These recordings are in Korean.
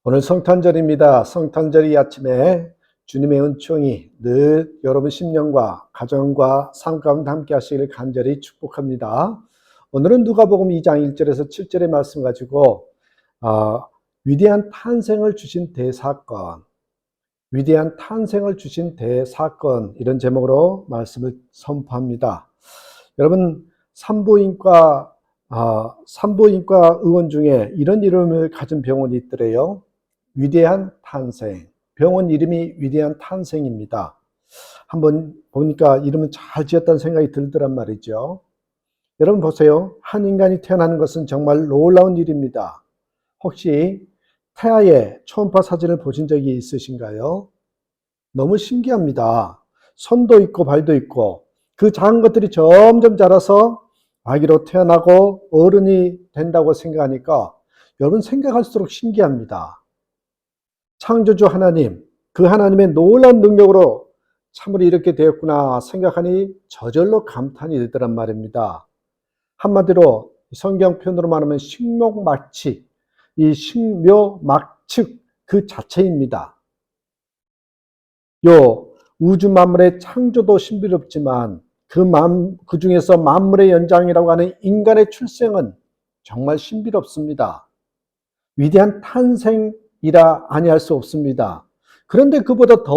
오늘 성탄절입니다. 성탄절이 아침에 주님의 은총이 늘 여러분 심령과 가정과 삶 가운데 함께 하시기를 간절히 축복합니다. 오늘은 누가복음 2장 1절에서 7절의 말씀 가지고 위대한 탄생을 주신 대사건, 위대한 탄생을 주신 대사건, 이런 제목으로 말씀을 선포합니다. 여러분, 산부인과 의원 중에 이런 이름을 가진 병원이 있더래요. 위대한 탄생. 병원 이름이 위대한 탄생입니다. 한번 보니까 이름은 잘 지었다는 생각이 들더란 말이죠. 여러분 보세요. 한 인간이 태어나는 것은 정말 놀라운 일입니다. 혹시 태아의 초음파 사진을 보신 적이 있으신가요? 너무 신기합니다. 손도 있고 발도 있고 그 작은 것들이 점점 자라서 아기로 태어나고 어른이 된다고 생각하니까 여러분 생각할수록 신기합니다. 창조주 하나님, 그 하나님의 놀라운 능력으로 참으로 이렇게 되었구나 생각하니 저절로 감탄이 되더란 말입니다. 한마디로 성경 표현으로 말하면 식목막측, 이 식묘막측 그 자체입니다. 우주 만물의 창조도 신비롭지만 그 중에서 만물의 연장이라고 하는 인간의 출생은 정말 신비롭습니다. 위대한 탄생이라 아니할 수 없습니다. 그런데 그보다 더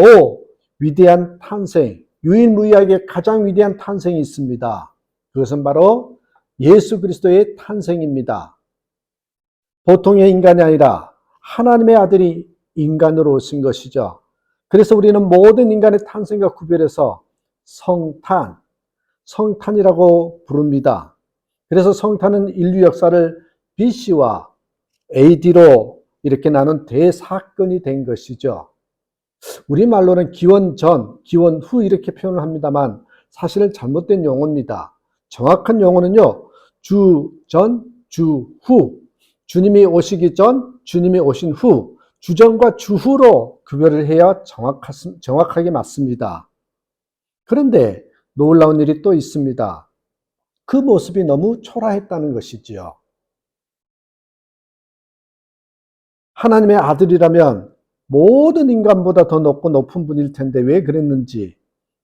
위대한 탄생, 유일무이하게 가장 위대한 탄생이 있습니다. 그것은 바로 예수 그리스도의 탄생입니다. 보통의 인간이 아니라 하나님의 아들이 인간으로 오신 것이죠. 그래서 우리는 모든 인간의 탄생과 구별해서 성탄이라고 부릅니다. 그래서 성탄은 인류 역사를 BC와 AD로 이렇게 나눈 대사건이 된 것이죠. 우리말로는 기원 전, 기원 후 이렇게 표현을 합니다만 사실은 잘못된 용어입니다. 정확한 용어는요, 주 전, 주 후. 주님이 오시기 전, 주님이 오신 후. 주전과 주후로 구별을 해야 정확하게 맞습니다. 그런데 놀라운 일이 또 있습니다. 그 모습이 너무 초라했다는 것이지요. 하나님의 아들이라면 모든 인간보다 더 높은 분일 텐데 왜 그랬는지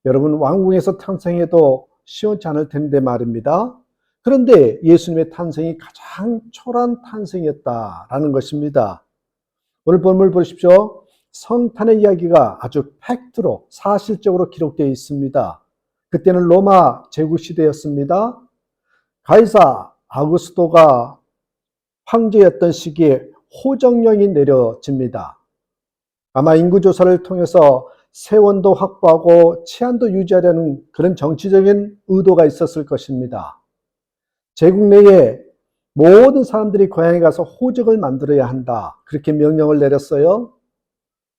여러분 왕궁에서 탄생해도 시원치 않을 텐데 말입니다. 그런데 예수님의 탄생이 가장 초라한 탄생이었다라는 것입니다. 오늘 본문을 보십시오. 성탄의 이야기가 아주 팩트로 사실적으로 기록되어 있습니다. 그때는 로마 제국시대였습니다. 가이사 아우구스토가 황제였던 시기에 호정령이 내려집니다. 아마 인구조사를 통해서 세원도 확보하고 치안도 유지하려는 그런 정치적인 의도가 있었을 것입니다. 제국 내에 모든 사람들이 고향에 가서 호적을 만들어야 한다. 그렇게 명령을 내렸어요.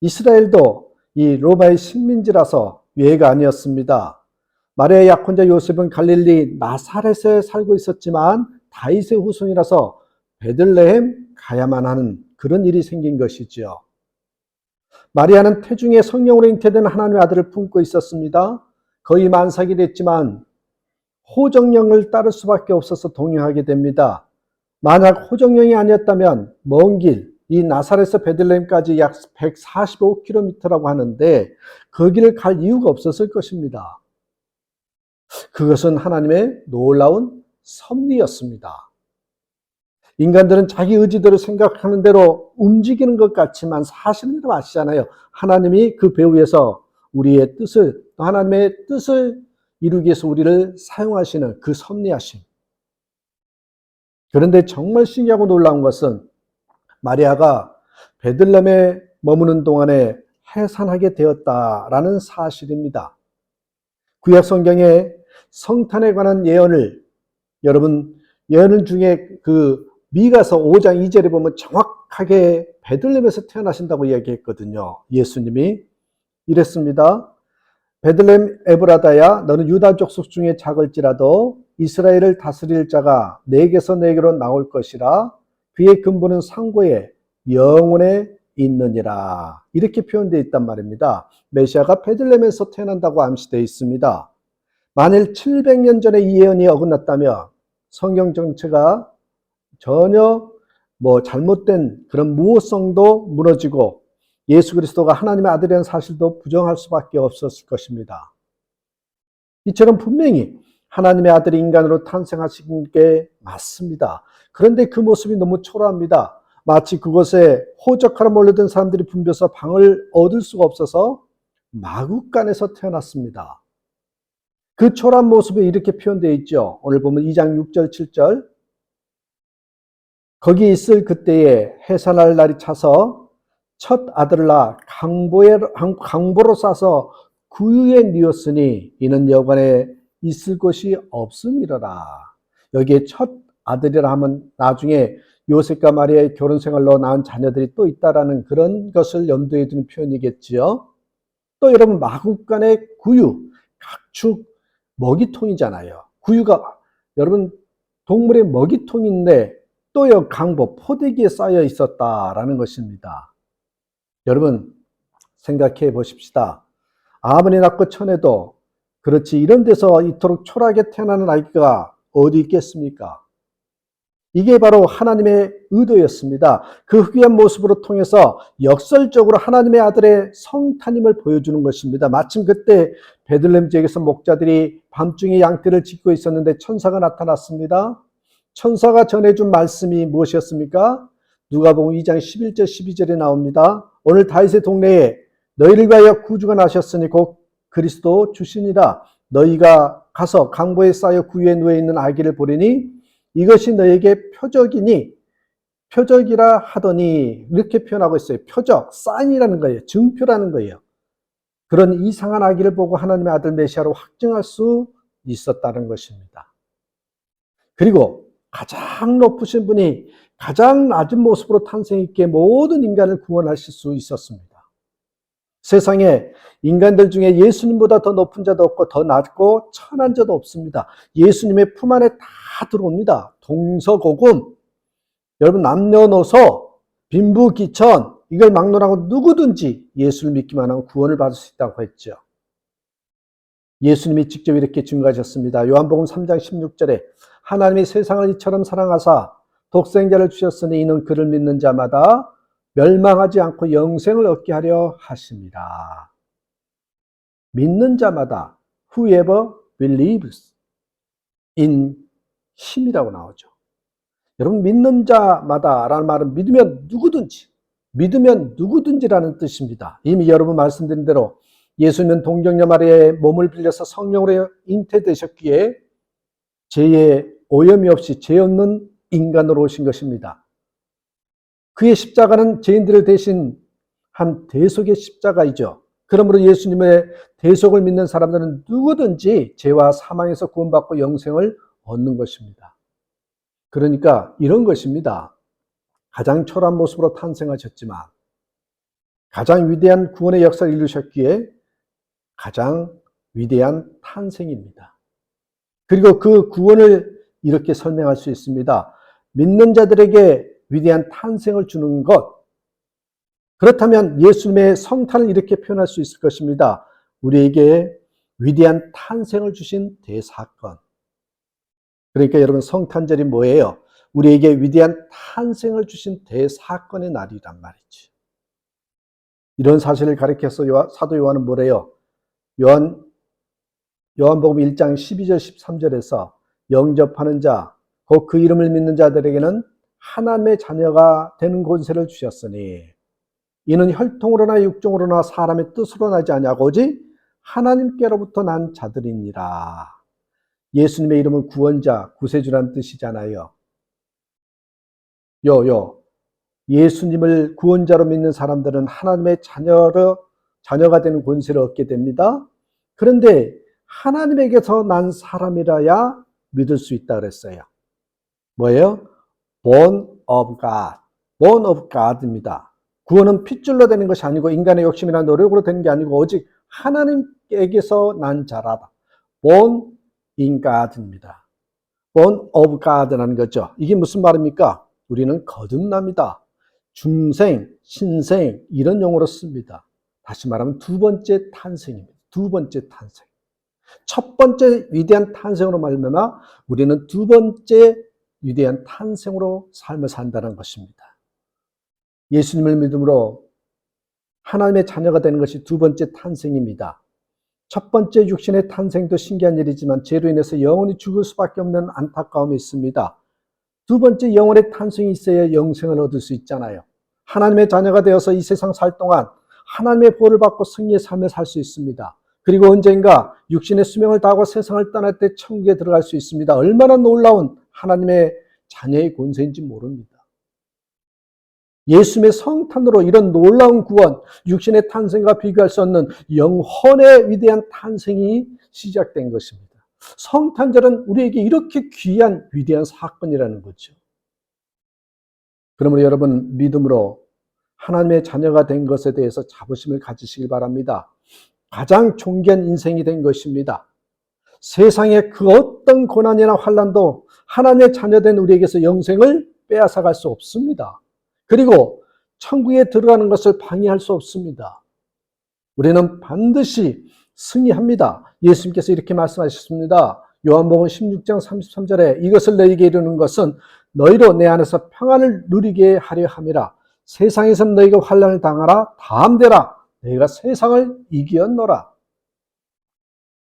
이스라엘도 이 로마의 식민지라서 예외가 아니었습니다. 마리아의 약혼자 요셉은 갈릴리 나사렛에 살고 있었지만 다윗의 후손이라서 베들레헴 가야만 하는 그런 일이 생긴 것이죠. 마리아는 태중에 성령으로 잉태된 하나님의 아들을 품고 있었습니다. 거의 만삭이 됐지만 호정령을 따를 수밖에 없어서 동요하게 됩니다. 만약 호정령이 아니었다면 먼 길, 이 나사렛에서 베들레헴까지 약 145km라고 하는데 그 길을 갈 이유가 없었을 것입니다. 그것은 하나님의 놀라운 섭리였습니다. 인간들은 자기 의지대로 생각하는 대로 움직이는 것 같지만 사실은 여러분 아시잖아요. 하나님이 그 배후에서 우리의 뜻을, 또 하나님의 뜻을 이루기 위해서 우리를 사용하시는 그 섭리하심. 그런데 정말 신기하고 놀라운 것은 마리아가 베들레헴에 머무는 동안에 해산하게 되었다라는 사실입니다. 구약 성경에 성탄에 관한 예언을 여러분 예언 중에 그 미가서 5장 2절에 보면 정확하게 베들레헴에서 태어나신다고 이야기했거든요. 예수님이 이랬습니다. 베들레헴 에브라다야 너는 유다 족속 중에 작을지라도 이스라엘을 다스릴 자가 내게서 내게로 나올 것이라 그의 근본은 상고에 영원에 있느니라. 이렇게 표현되어 있단 말입니다. 메시아가 베들레헴에서 태어난다고 암시되어 있습니다. 만일 700년 전에 이 예언이 어긋났다면 성경 전체가 전혀 잘못된 그런 무호성도 무너지고 예수 그리스도가 하나님의 아들이라는 사실도 부정할 수밖에 없었을 것입니다. 이처럼 분명히 하나님의 아들이 인간으로 탄생하신 게 맞습니다. 그런데 그 모습이 너무 초라합니다. 마치 그곳에 호적하러 몰려든 사람들이 붐벼서 방을 얻을 수가 없어서 마구간에서 태어났습니다. 그 초라한 모습이 이렇게 표현되어 있죠. 오늘 보면 2장 6절 7절 거기 있을 그때에 해산할 날이 차서 첫 아들을 낳아 강보로 싸서 구유에 뉘었으니 이는 여관에 있을 곳이 없음이로라. 여기에 첫 아들이라 하면 나중에 요셉과 마리아의 결혼 생활로 낳은 자녀들이 또 있다라는 그런 것을 염두에 두는 표현이겠지요. 또 여러분 마국간의 구유, 각축 먹이통이잖아요. 구유가 여러분 동물의 먹이통인데 또요 강보, 포대기에 쌓여 있었다라는 것입니다. 여러분 생각해 보십시다. 아무리 낳고 쳐내도 그렇지 이런 데서 이토록 초라하게 태어나는 아이가 어디 있겠습니까? 이게 바로 하나님의 의도였습니다. 그 흑귀한 모습으로 통해서 역설적으로 하나님의 아들의 성탄임을 보여주는 것입니다. 마침 그때 베들레헴 지역에서 목자들이 밤중에 양떼를 짖고 있었는데 천사가 나타났습니다. 천사가 전해준 말씀이 무엇이었습니까? 누가복음 2장 11절 12절에 나옵니다. 오늘 다윗의 동네에 너희를 위하여 구주가 나셨으니 곧 그리스도 주시니라. 너희가 가서 강보에 쌓여 구유에 누워 있는 아기를 보리니 이것이 너에게 표적이니 표적이라 하더니 이렇게 표현하고 있어요. 표적, 사인이라는 거예요. 증표라는 거예요. 그런 이상한 아기를 보고 하나님의 아들 메시아로 확증할 수 있었다는 것입니다. 그리고 가장 높으신 분이 가장 낮은 모습으로 탄생했기에 모든 인간을 구원하실 수 있었습니다. 세상에 인간들 중에 예수님보다 더 높은 자도 없고 더 낮고 천한 자도 없습니다. 예수님의 품 안에 다 들어옵니다. 동서고금, 여러분 남녀노소, 빈부귀천 이걸 막론하고 누구든지 예수를 믿기만 하면 구원을 받을 수 있다고 했죠. 예수님이 직접 이렇게 증거하셨습니다. 요한복음 3장 16절에 하나님이 세상을 이처럼 사랑하사 독생자를 주셨으니 이는 그를 믿는 자마다 멸망하지 않고 영생을 얻게 하려 하십니다. 믿는 자마다 whoever believes in him이라고 나오죠. 여러분 믿는 자마다라는 말은 믿으면 누구든지라는 뜻입니다. 이미 여러분 말씀드린 대로 예수님은 동정녀 마리아의 몸을 빌려서 성령으로 잉태되셨기에 죄에 오염이 없이 죄 없는 인간으로 오신 것입니다. 그의 십자가는 죄인들을 대신 한 대속의 십자가이죠. 그러므로 예수님의 대속을 믿는 사람들은 누구든지 죄와 사망에서 구원받고 영생을 얻는 것입니다. 그러니까 이런 것입니다. 가장 초라한 모습으로 탄생하셨지만 가장 위대한 구원의 역사를 이루셨기에 가장 위대한 탄생입니다. 그리고 그 구원을 이렇게 설명할 수 있습니다. 믿는 자들에게 위대한 탄생을 주는 것. 그렇다면 예수님의 성탄을 이렇게 표현할 수 있을 것입니다. 우리에게 위대한 탄생을 주신 대사건. 그러니까 여러분 성탄절이 뭐예요? 우리에게 위대한 탄생을 주신 대사건의 날이란 말이지. 이런 사실을 가리켜서 사도 요한은 뭐래요? 요한복음 1장 12절 13절에서 영접하는 자, 곧 그 이름을 믿는 자들에게는 하나님의 자녀가 되는 권세를 주셨으니 이는 혈통으로나 육종으로나 사람의 뜻으로 나지 아니하고 오직 하나님께로부터 난 자들이니라. 예수님의 이름은 구원자, 구세주라는 뜻이잖아요. 예수님을 구원자로 믿는 사람들은 하나님의 자녀가 되는 권세를 얻게 됩니다. 그런데 하나님에게서 난 사람이라야 믿을 수 있다 그랬어요. 뭐예요? born of God. born of God입니다. 구원은 핏줄로 되는 것이 아니고 인간의 욕심이나 노력으로 되는 게 아니고 오직 하나님에게서 난 자라다. born in God입니다. born of God라는 거죠. 이게 무슨 말입니까? 우리는 거듭납니다. 중생, 신생 이런 용어로 씁니다. 다시 말하면 두 번째 탄생입니다. 두 번째 탄생. 첫 번째 위대한 탄생으로 말미암아 우리는 두 번째 위대한 탄생으로 삶을 산다는 것입니다. 예수님을 믿음으로 하나님의 자녀가 되는 것이 두 번째 탄생입니다. 첫 번째 육신의 탄생도 신기한 일이지만 죄로 인해서 영원히 죽을 수밖에 없는 안타까움이 있습니다. 두 번째 영혼의 탄생이 있어야 영생을 얻을 수 있잖아요. 하나님의 자녀가 되어서 이 세상 살 동안 하나님의 보호를 받고 승리의 삶을 살 수 있습니다. 그리고 언젠가 육신의 수명을 다하고 세상을 떠날 때 천국에 들어갈 수 있습니다. 얼마나 놀라운 하나님의 자녀의 권세인지 모릅니다. 예수님의 성탄으로 이런 놀라운 구원, 육신의 탄생과 비교할 수 없는 영혼의 위대한 탄생이 시작된 것입니다. 성탄절은 우리에게 이렇게 귀한 위대한 사건이라는 거죠. 그러므로 여러분 믿음으로 하나님의 자녀가 된 것에 대해서 자부심을 가지시길 바랍니다. 가장 존귀한 인생이 된 것입니다. 세상의 그 어떤 고난이나 환난도 하나님의 자녀된 우리에게서 영생을 빼앗아갈 수 없습니다. 그리고 천국에 들어가는 것을 방해할 수 없습니다. 우리는 반드시 승리합니다. 예수님께서 이렇게 말씀하셨습니다. 요한복음 16장 33절에 이것을 너희에게 이르는 것은 너희로 내 안에서 평안을 누리게 하려 함이라. 세상에서는 너희가 환난을 당하라. 다함되라. 너희가 세상을 이기었노라.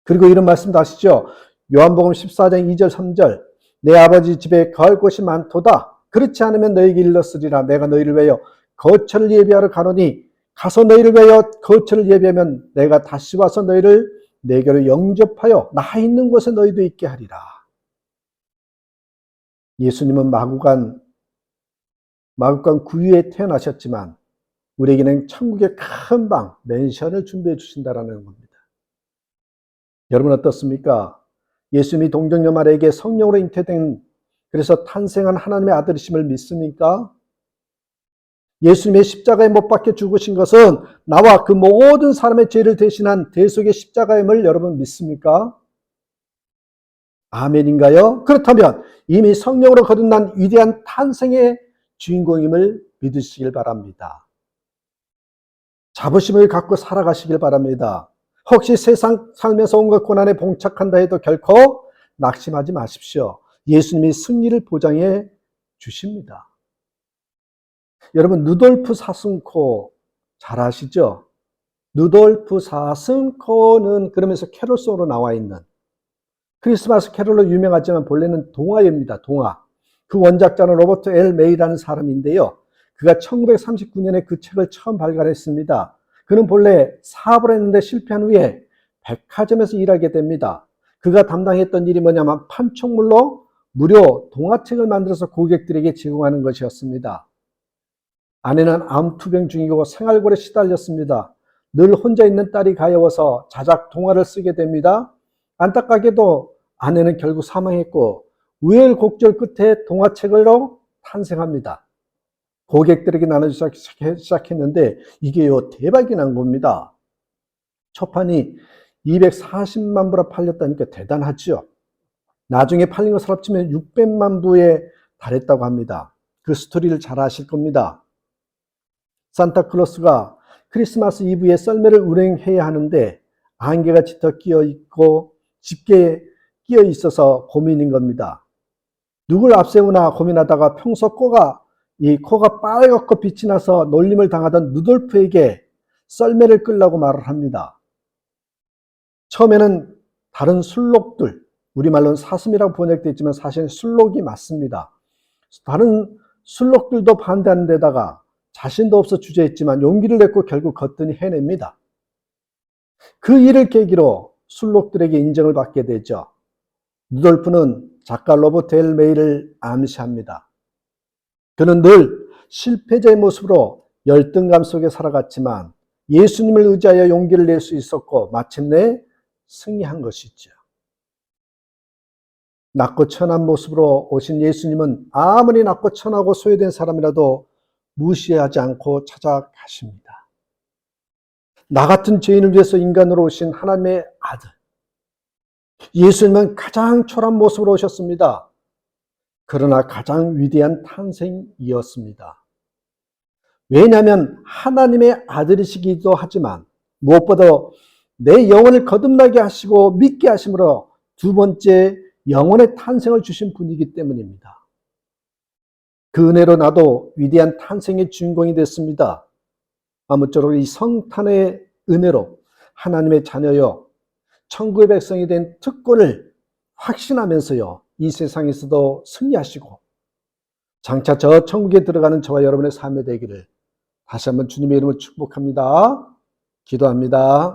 그리고 이런 말씀도 아시죠? 요한복음 14장 2절 3절 내 아버지 집에 거할 곳이 많도다. 그렇지 않으면 너희에게 일렀으리라. 내가 너희를 위하여 거처를 예비하러 가노니 가서 너희를 위하여 거처를 예비하면 내가 다시 와서 너희를 내게로 영접하여 나 있는 곳에 너희도 있게 하리라. 예수님은 마구간 구유에 태어나셨지만 우리에게는 천국의 큰 방, 맨션을 준비해 주신다라는 겁니다. 여러분 어떻습니까? 예수님이 동정녀 마리아에게 성령으로 잉태된 그래서 탄생한 하나님의 아들이심을 믿습니까? 예수님의 십자가에 못 박혀 죽으신 것은 나와 그 모든 사람의 죄를 대신한 대속의 십자가임을 여러분 믿습니까? 아멘인가요? 그렇다면 이미 성령으로 거듭난 위대한 탄생의 주인공임을 믿으시길 바랍니다. 자부심을 갖고 살아가시길 바랍니다. 혹시 세상 살면서 온갖 고난에 봉착한다 해도 결코 낙심하지 마십시오. 예수님이 승리를 보장해 주십니다. 여러분 루돌프 사슴코 잘 아시죠? 루돌프 사슴코는 그러면서 캐롤송으로 나와 있는 크리스마스 캐롤로 유명하지만 본래는 동화입니다. 동화. 그 원작자는 로버트 L. 메이라는 사람인데요. 그가 1939년에 그 책을 처음 발간했습니다. 그는 본래 사업을 했는데 실패한 후에 백화점에서 일하게 됩니다. 그가 담당했던 일이 뭐냐면 판촉물로 무료 동화책을 만들어서 고객들에게 제공하는 것이었습니다. 아내는 암투병 중이고 생활고에 시달렸습니다. 늘 혼자 있는 딸이 가여워서 자작 동화를 쓰게 됩니다. 안타깝게도 아내는 결국 사망했고 우여곡절 끝에 동화책으로 탄생합니다. 고객들에게 나눠주기 시작했는데 이게요 대박이 난 겁니다. 초판이 240만 부나 팔렸다니까 대단하죠. 나중에 팔린 것을 합치면 600만 부에 달했다고 합니다. 그 스토리를 잘 아실 겁니다. 산타클로스가 크리스마스 이브에 썰매를 운행해야 하는데 안개가 짙어 끼어 있고 짙게 끼어 있어서 고민인 겁니다. 누굴 앞세우나 고민하다가 평소 코가 빨갛고 빛이 나서 놀림을 당하던 루돌프에게 썰매를 끌라고 말을 합니다. 처음에는 다른 술록들, 우리말로는 사슴이라고 번역되어 있지만 사실은 술록이 맞습니다. 다른 술록들도 반대하는 데다가 자신도 없어 주저했지만 용기를 냈고 결국 거뜬히 해냅니다. 그 일을 계기로 술록들에게 인정을 받게 되죠. 루돌프는 작가 로버트 L. 메이를 암시합니다. 그는 늘 실패자의 모습으로 열등감 속에 살아갔지만 예수님을 의지하여 용기를 낼 수 있었고 마침내 승리한 것이죠. 낮고 천한 모습으로 오신 예수님은 아무리 낮고 천하고 소외된 사람이라도 무시하지 않고 찾아가십니다. 나 같은 죄인을 위해서 인간으로 오신 하나님의 아들. 예수님은 가장 초라한 모습으로 오셨습니다. 그러나 가장 위대한 탄생이었습니다. 왜냐하면 하나님의 아들이시기도 하지만 무엇보다 내 영혼을 거듭나게 하시고 믿게 하심으로 두 번째 영혼의 탄생을 주신 분이기 때문입니다. 그 은혜로 나도 위대한 탄생의 주인공이 됐습니다. 아무쪼록 이 성탄의 은혜로 하나님의 자녀여 천국의 백성이 된 특권을 확신하면서요, 이 세상에서도 승리하시고 장차 저 천국에 들어가는 저와 여러분의 삶이 되기를 다시 한번 주님의 이름으로 축복합니다. 기도합니다.